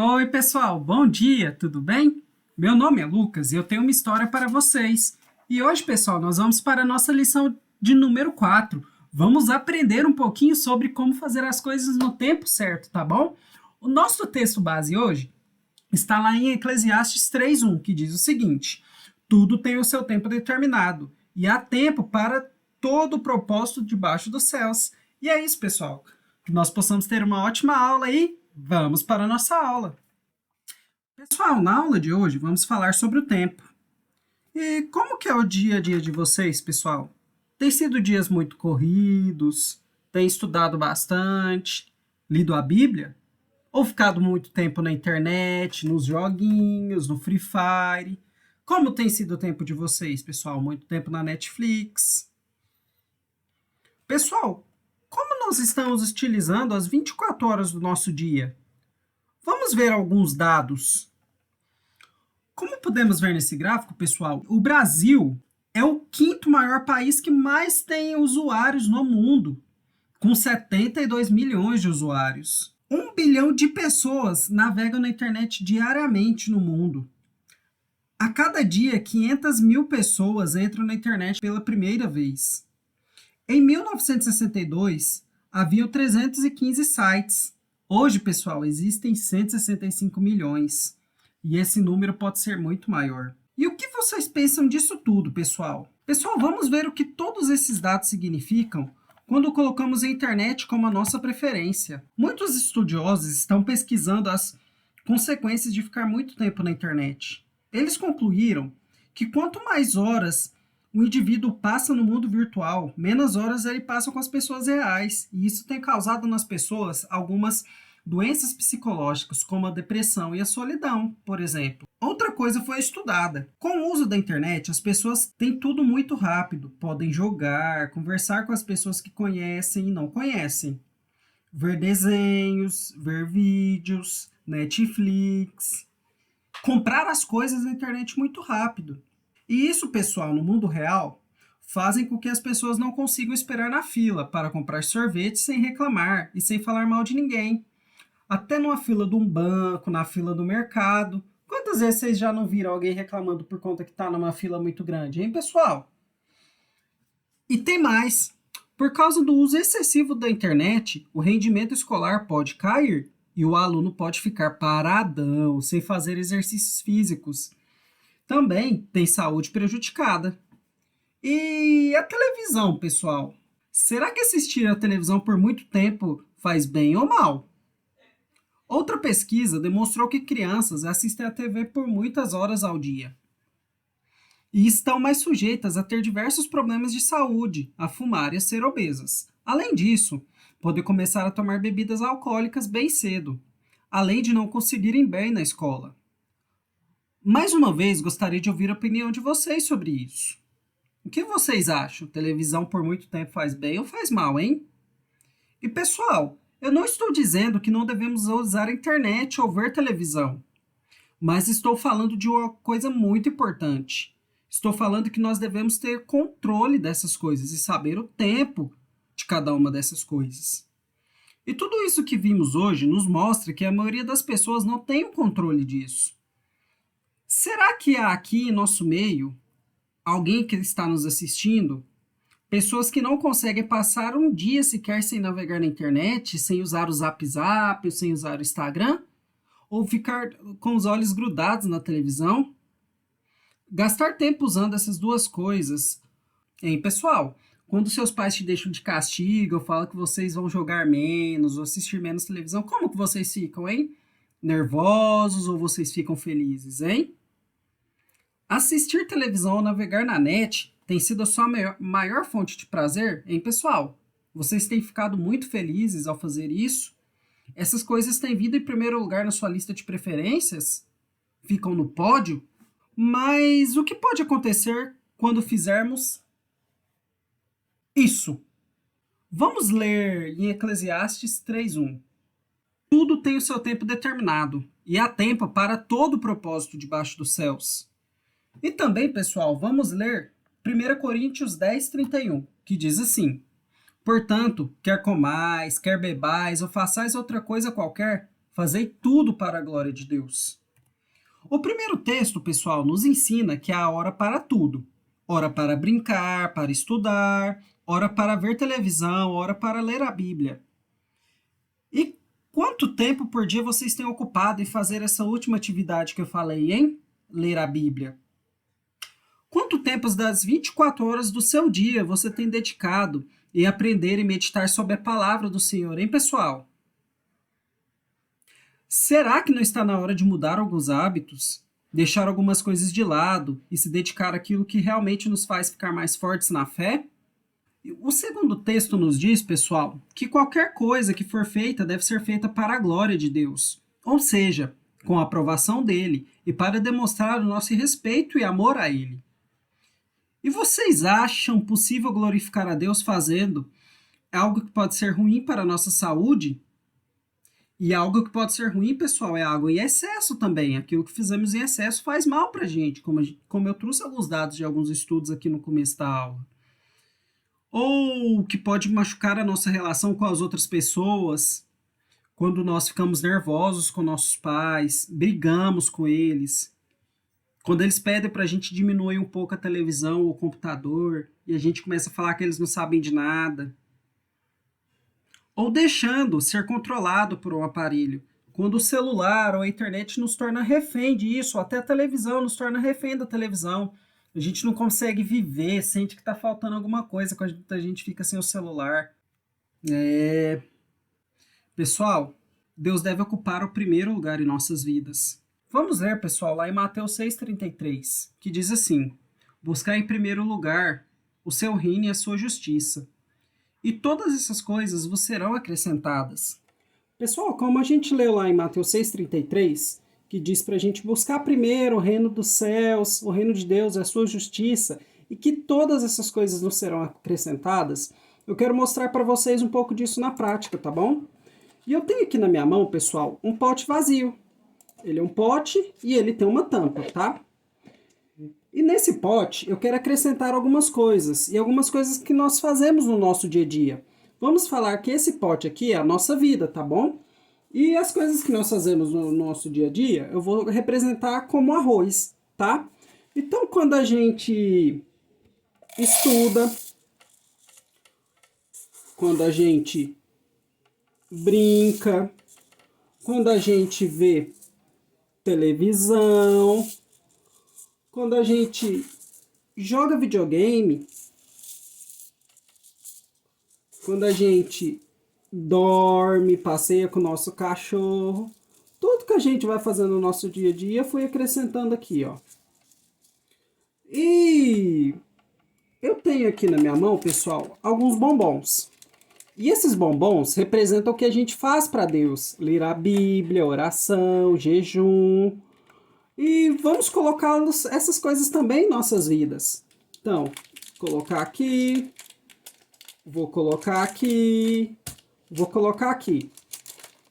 Oi, pessoal, bom dia, tudo bem? Meu nome é Lucas e eu tenho uma história para vocês. E hoje, pessoal, nós vamos para a nossa lição de número 4. Vamos aprender um pouquinho sobre como fazer as coisas no tempo certo, tá bom? O nosso texto base hoje está lá em Eclesiastes 3:1, que diz o seguinte: tudo tem o seu tempo determinado, e há tempo para todo o propósito debaixo dos céus. E é isso, pessoal. Que nós possamos ter uma ótima aula e vamos para a nossa aula. Pessoal, na aula de hoje vamos falar sobre o tempo. E como que é o dia a dia de vocês, pessoal? Tem sido dias muito corridos? Tem estudado bastante? Lido a Bíblia? Ou ficado muito tempo na internet, nos joguinhos, no Free Fire? Como tem sido o tempo de vocês, pessoal? Muito tempo na Netflix? Pessoal, como nós estamos utilizando as 24 horas do nosso dia? Vamos ver alguns dados. Como podemos ver nesse gráfico, pessoal, o Brasil é o quinto maior país que mais tem usuários no mundo, com 72 milhões de usuários. 1 bilhão de pessoas navegam na internet diariamente no mundo. A cada dia, 500 mil pessoas entram na internet pela primeira vez. Em 1962, haviam 315 sites. Hoje, pessoal, existem 165 milhões. E esse número pode ser muito maior. E o que vocês pensam disso tudo, pessoal? Pessoal, vamos ver o que todos esses dados significam quando colocamos a internet como a nossa preferência. Muitos estudiosos estão pesquisando as consequências de ficar muito tempo na internet. Eles concluíram que quanto mais horas o indivíduo passa no mundo virtual, menos horas ele passa com as pessoas reais. E isso tem causado nas pessoas algumas doenças psicológicas, como a depressão e a solidão, por exemplo. Outra coisa foi estudada. Com o uso da internet, as pessoas têm tudo muito rápido. Podem jogar, conversar com as pessoas que conhecem e não conhecem. Ver desenhos, ver vídeos, Netflix. Comprar as coisas na internet muito rápido. E isso, pessoal, no mundo real, fazem com que as pessoas não consigam esperar na fila para comprar sorvete sem reclamar e sem falar mal de ninguém. Até numa fila de um banco, na fila do mercado. Quantas vezes vocês já não viram alguém reclamando por conta que está numa fila muito grande, hein, pessoal? E tem mais. Por causa do uso excessivo da internet, o rendimento escolar pode cair e o aluno pode ficar paradão, sem fazer exercícios físicos. Também tem saúde prejudicada. E a televisão, pessoal? Será que assistir a televisão por muito tempo faz bem ou mal? Outra pesquisa demonstrou que crianças assistem à TV por muitas horas ao dia e estão mais sujeitas a ter diversos problemas de saúde, a fumar e a ser obesas. Além disso, podem começar a tomar bebidas alcoólicas bem cedo, além de não conseguirem bem na escola. Mais uma vez, gostaria de ouvir a opinião de vocês sobre isso. O que vocês acham? Televisão por muito tempo faz bem ou faz mal, hein? E pessoal, eu não estou dizendo que não devemos usar a internet ou ver televisão, mas estou falando de uma coisa muito importante. Estou falando que nós devemos ter controle dessas coisas e saber o tempo de cada uma dessas coisas. E tudo isso que vimos hoje nos mostra que a maioria das pessoas não tem o controle disso. Será que há aqui em nosso meio alguém que está nos assistindo, pessoas que não conseguem passar um dia sequer sem navegar na internet, sem usar o Zap Zap, sem usar o Instagram, ou ficar com os olhos grudados na televisão? Gastar tempo usando essas duas coisas. Hein, pessoal? Quando seus pais te deixam de castigo, ou falam que vocês vão jogar menos, ou assistir menos televisão, como que vocês ficam, hein? Nervosos ou vocês ficam felizes, hein? Assistir televisão ou navegar na net tem sido a sua maior fonte de prazer, hein, pessoal? Vocês têm ficado muito felizes ao fazer isso? Essas coisas têm vindo em primeiro lugar na sua lista de preferências? Ficam no pódio? Mas o que pode acontecer quando fizermos isso? Vamos ler em Eclesiastes 3:1. Tudo tem o seu tempo determinado, e há tempo para todo o propósito debaixo dos céus. E também, pessoal, vamos ler 1 Coríntios 10:31, que diz assim: portanto, quer comais, quer bebais ou façais outra coisa qualquer, Fazei tudo para a glória de Deus. O primeiro texto, pessoal, nos ensina que há hora para tudo. Hora para brincar, para estudar, hora para ver televisão, hora para ler a Bíblia. E quanto tempo por dia vocês têm ocupado em fazer essa última atividade que eu falei, hein? Ler a Bíblia. Quanto tempo das 24 horas do seu dia você tem dedicado em aprender e meditar sobre a palavra do Senhor, hein, pessoal? Será que não está na hora de mudar alguns hábitos? Deixar algumas coisas de lado e se dedicar àquilo que realmente nos faz ficar mais fortes na fé? O segundo texto nos diz, pessoal, que qualquer coisa que for feita deve ser feita para a glória de Deus, ou seja, com a aprovação dele e para demonstrar o nosso respeito e amor a ele. E vocês acham possível glorificar a Deus fazendo algo que pode ser ruim para a nossa saúde? E algo que pode ser ruim, pessoal, é algo em excesso também. Aquilo que fizemos em excesso faz mal para a gente, como eu trouxe alguns dados de alguns estudos aqui no começo da aula. Ou que pode machucar a nossa relação com as outras pessoas, quando nós ficamos nervosos com nossos pais, brigamos com eles, quando eles pedem para a gente diminuir um pouco a televisão ou o computador, e a gente começa a falar que eles não sabem de nada. Ou deixando ser controlado por um aparelho, quando o celular ou a internet nos torna refém disso, ou até a televisão nos torna refém da televisão. A gente não consegue viver, sente que está faltando alguma coisa quando a gente fica sem o celular. Pessoal, Deus deve ocupar o primeiro lugar em nossas vidas. Vamos ler, pessoal, lá em Mateus 6,33, que diz assim: buscar em primeiro lugar o seu reino e a sua justiça, e todas essas coisas vos serão acrescentadas. Pessoal, como a gente leu lá em Mateus 6,33, que diz para a gente buscar primeiro o reino dos céus, o reino de Deus e a sua justiça, e que todas essas coisas nos serão acrescentadas, eu quero mostrar para vocês um pouco disso na prática, tá bom? E eu tenho aqui na minha mão, pessoal, um pote vazio. Ele é um pote e ele tem uma tampa, tá? E nesse pote eu quero acrescentar algumas coisas, e algumas coisas que nós fazemos no nosso dia a dia. Vamos falar que esse pote aqui é a nossa vida, tá bom? E as coisas que nós fazemos no nosso dia a dia, eu vou representar como arroz, tá? Então, quando a gente estuda, quando a gente brinca, quando a gente vê televisão, quando a gente joga videogame, quando a gente dorme, passeia com o nosso cachorro, tudo que a gente vai fazendo no nosso dia a dia foi acrescentando aqui, ó. E eu tenho aqui na minha mão, pessoal, alguns bombons. E esses bombons representam o que a gente faz para Deus: ler a Bíblia, oração, jejum. E vamos colocar essas coisas também em nossas vidas. Então, colocar aqui, vou colocar aqui, vou colocar aqui.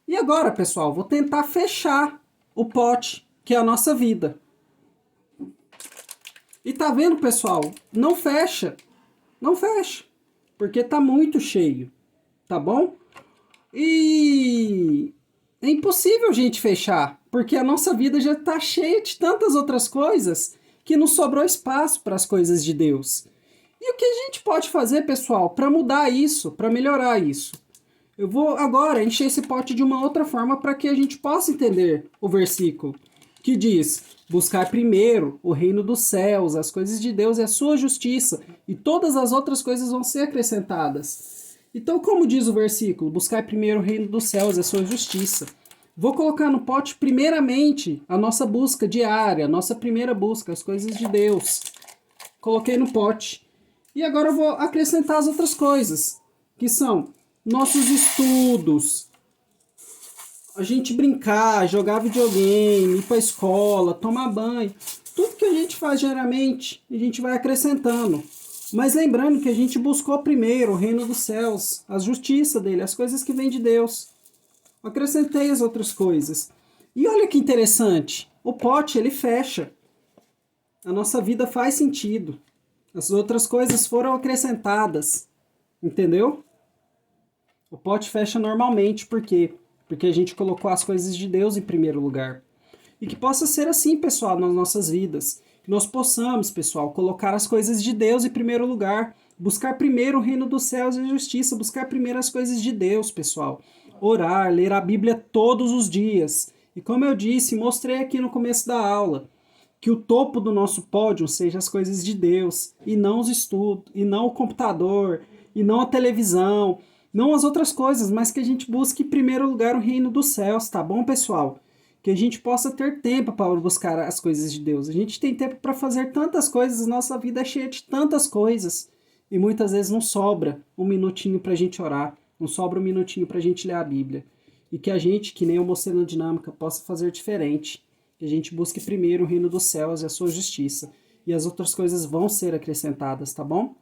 E agora, pessoal, vou tentar fechar o pote, que é a nossa vida. E tá vendo, pessoal? Não fecha. Não fecha. Porque tá muito cheio. Tá bom? E é impossível a gente fechar, porque a nossa vida já está cheia de tantas outras coisas que não sobrou espaço para as coisas de Deus. E o que a gente pode fazer, pessoal, para mudar isso, para melhorar isso? Eu vou agora encher esse pote de uma outra forma para que a gente possa entender o versículo, que diz: buscar primeiro o reino dos céus, as coisas de Deus e a sua justiça, e todas as outras coisas vão ser acrescentadas. Então, como diz o versículo, buscar primeiro o reino dos céus e a sua justiça. Vou colocar no pote, primeiramente, a nossa busca diária, a nossa primeira busca, as coisas de Deus. Coloquei no pote. E agora eu vou acrescentar as outras coisas, que são nossos estudos, a gente brincar, jogar videogame, ir para a escola, tomar banho. Tudo que a gente faz diariamente, a gente vai acrescentando. Mas lembrando que a gente buscou primeiro o reino dos céus, a justiça dele, as coisas que vêm de Deus. Acrescentei as outras coisas. E olha que interessante, o pote ele fecha. A nossa vida faz sentido. As outras coisas foram acrescentadas. Entendeu? O pote fecha normalmente, por quê? porque a gente colocou as coisas de Deus em primeiro lugar. E que possa ser assim, pessoal, nas nossas vidas. Que nós possamos, pessoal, colocar as coisas de Deus em primeiro lugar. Buscar primeiro o reino dos céus e a justiça. Buscar primeiro as coisas de Deus, pessoal. Orar, ler a Bíblia todos os dias. E como eu disse, mostrei aqui no começo da aula, que o topo do nosso pódio seja as coisas de Deus, e não os estudos, e não o computador, e não a televisão, não as outras coisas, mas que a gente busque em primeiro lugar o reino dos céus, tá bom, pessoal? Que a gente possa ter tempo para buscar as coisas de Deus. A gente tem tempo para fazer tantas coisas, nossa vida é cheia de tantas coisas, e muitas vezes não sobra um minutinho para a gente orar, não sobra um minutinho para a gente ler a Bíblia. E que a gente, que nem o Mocelã Dinâmica, possa fazer diferente. Que a gente busque primeiro o reino dos céus e a sua justiça. E as outras coisas vão ser acrescentadas, tá bom?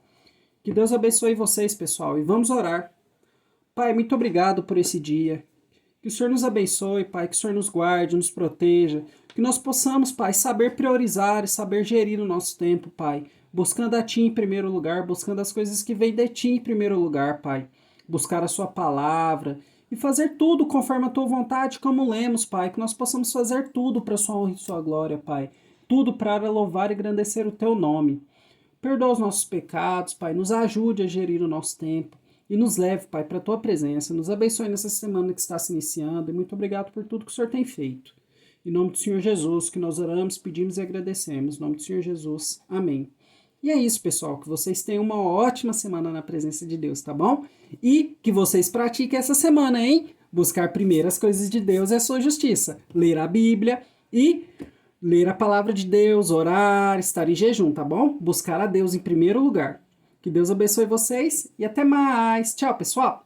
Que Deus abençoe vocês, pessoal. E vamos orar. Pai, muito obrigado por esse dia. Que o Senhor nos abençoe, Pai. Que o Senhor nos guarde, nos proteja. Que nós possamos, Pai, saber priorizar e saber gerir o nosso tempo, Pai. Buscando a Ti em primeiro lugar, buscando as coisas que vêm de Ti em primeiro lugar, Pai. Buscar a Sua palavra e fazer tudo conforme a Tua vontade, como lemos, Pai. Que nós possamos fazer tudo para a Sua honra e Sua glória, Pai. Tudo para louvar e engrandecer o Teu nome. Perdoa os nossos pecados, Pai. Nos ajude a gerir o nosso tempo. E nos leve, Pai, para a Tua presença. Nos abençoe nessa semana que está se iniciando. E muito obrigado por tudo que o Senhor tem feito. Em nome do Senhor Jesus, que nós oramos, pedimos e agradecemos. Em nome do Senhor Jesus. Amém. E é isso, pessoal. Que vocês tenham uma ótima semana na presença de Deus, tá bom? E que vocês pratiquem essa semana, hein? Buscar primeiro as coisas de Deus e a sua justiça. Ler a Bíblia e ler a palavra de Deus, orar, estar em jejum, tá bom? Buscar a Deus em primeiro lugar. Que Deus abençoe vocês e até mais. Tchau, pessoal!